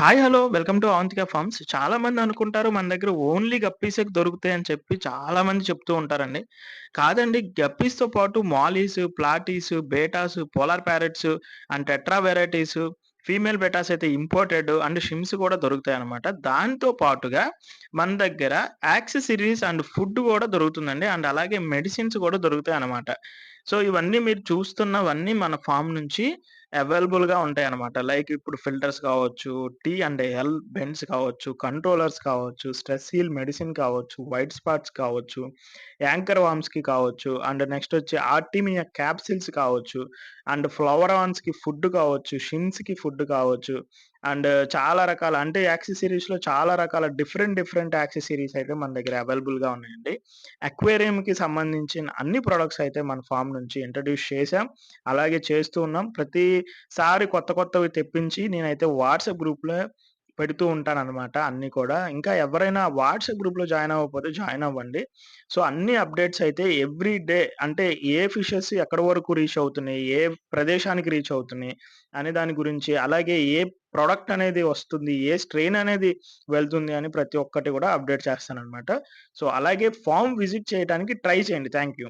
Hi! Hello! Welcome to Avantika farms. చాలామంది అనుకుంటారు మన దగ్గర ఓన్లీ గప్పీసే దొరుకుతాయని చెప్పి చాలామంది చెప్తూ ఉంటారండి. కాదండి, గప్పీస్‌తో పాటు mollies, platies, bettas, polar parrots and tetra varieties, female bettas అయితే ఇంపోర్టెడ్ అండ్ షిమ్స్ కూడా దొరుకుతాయన్నమాట. దాంతో పాటుగా మన దగ్గర యాక్సెసరీస్ అండ్ ఫుడ్ కూడా దొరుకుతుందండి. అండ్ అలాగే మెడిసిన్స్ కూడా దొరుకుతాయన్నమాట. సో, ఇవన్నీ మీరు చూస్తున్నవన్నీ మన ఫార్మ్ నుంచి అవైలబుల్‌గా ఉంటాయన్నమాట. లైక్ ఇప్పుడు ఫిల్టర్స్ కావచ్చు, టీ అండ్ ఎల్ బెండ్స్ కావచ్చు, కంట్రోలర్స్ కావచ్చు, స్ట్రెస్ హీల్ మెడిసిన్ కావచ్చు, వైట్ స్పాట్స్ కావచ్చు, యాంకర్ వార్మ్స్‌కి కావచ్చు, అండ్ నెక్స్ట్ వచ్చి ఆర్టిమియా క్యాప్సిల్స్ కావచ్చు, అండ్ ఫ్లవరాన్స్‌కి ఫుడ్ కావచ్చు, షిమ్స్‌కి ఫుడ్ కావచ్చు, అండ్ చాలా రకాల అంటే యాక్సెసరీస్‌లో చాలా రకాల డిఫరెంట్ యాక్సెసరీస్ అయితే మన దగ్గర అవైలబుల్‌గా ఉన్నాయండి. అక్వేరియంకి సంబంధించిన అన్ని ప్రొడక్ట్స్ అయితే మన ఫార్మ్ నుంచి ఇంట్రొడ్యూస్ చేశాం. అలాగే చేస్తూ ఉన్నాం. ప్రతిసారి కొత్తవి తెప్పించి నేనైతే వాట్సాప్ గ్రూప్‌లో పెడుతూ ఉంటాననమాట అన్నీ కూడా. ఇంకా ఎవరైనా వాట్సాప్ గ్రూప్‌లో జాయిన్ అవ్వకపోతే జాయిన్ అవ్వండి. సో, అన్ని అప్డేట్స్ అయితే ఎవ్రీ డే అంటే ఏ ఫిషెస్ ఎక్కడి వరకు రీచ్ అవుతున్నాయి, ఏ ప్రదేశానికి రీచ్ అవుతున్నాయి అనే దాని గురించి, అలాగే ఏ ప్రొడక్ట్ అనేది వస్తుంది, ఏ స్ట్రెయిన్ అనేది వెళ్తుంది అని ప్రతి ఒక్కటి కూడా అప్డేట్ చేస్తాననమాట. సో, అలాగే ఫార్మ్ విజిట్ చేయడానికి ట్రై చేయండి. Thank you.